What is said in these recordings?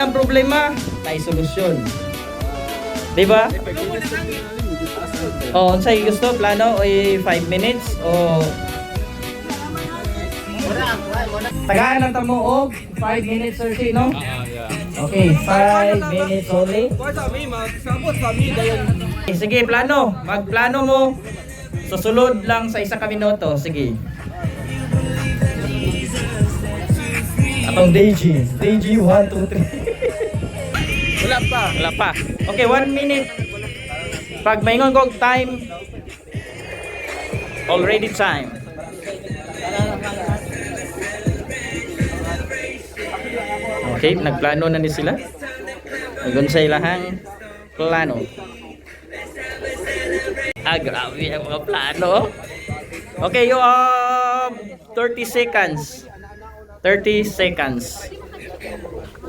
Ang problema, may solusyon. Di ba? O, unsay gusto? Plano? O 5 minutes? O... Tagaan lang tamo og 5 minutes or no? Okay, 5 minutes only. Sige, plano. Magplano mo. Susulod lang sa 1 minuto. Sige. Atong DG 1, 2, 3. Wala pa. Okay, 1 minute. Pag maingon kog time, already time. Okay, nagplano na ni sila. Nagun sa ilahang plano. Grabe ang mga plano. Okay, you have 30 seconds. 30 seconds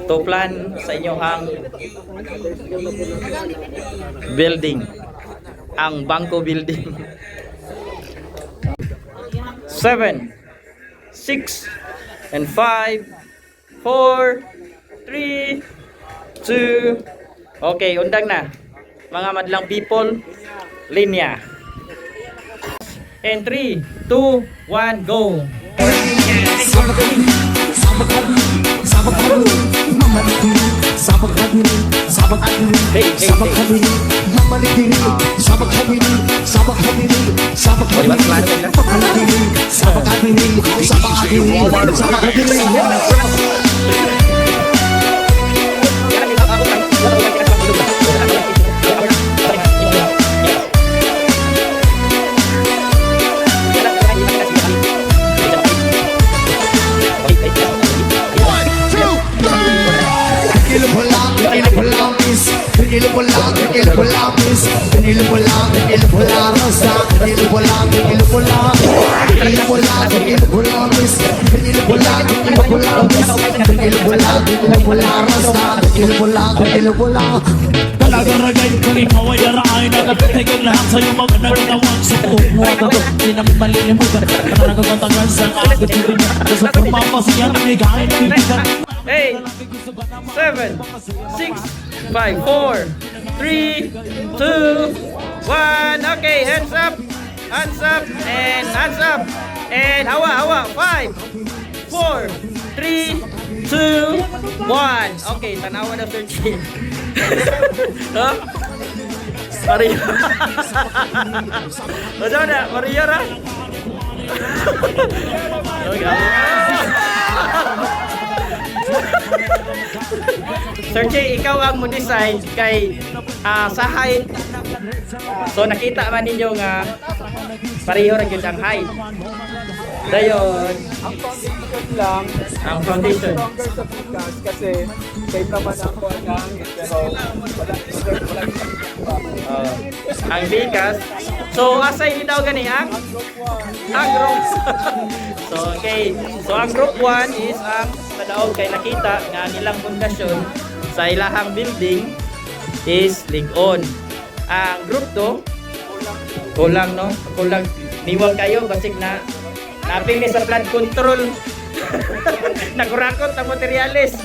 to plan sa inyong building, ang bangko building. 7 6 and 5 4 3 2. Okay, undang na mga madlang people, linya. And 3 2 1 go. Talagaragay ko rin maway araay nagatitigil lahat sa'yo mga nagtawag sa buhok mo at ito di namin malilimutan na nagkakantagal sa agad rin sa pagmamasiyan ng higahin ng ibigan. 8 7 6 5 4 3 2 1. Okay, hands up and hands up and hawa 5 4 3 2 1. Okay, tanawa na 13. Huh? Maria. Wala na, Maria ra. Sir Jay, ikaw ang mo-decide kay sa height. So nakita man ninyo nga pareho ra gyud ang height. Dayon, Ang foundation lang, ang foundation. stronger sa bigas kasi same naman ako ang hangin pero Ang bigas. So asay ni daw gani ang group. So okay. So ang group 1 is ang padaog kay nakita nga nilang pundasyon sa ilahang building is lig-on. Ang group 2 kulang no? Kulang niwang kayo basig na naping ni sa flood control. Nakurakot ang materyales.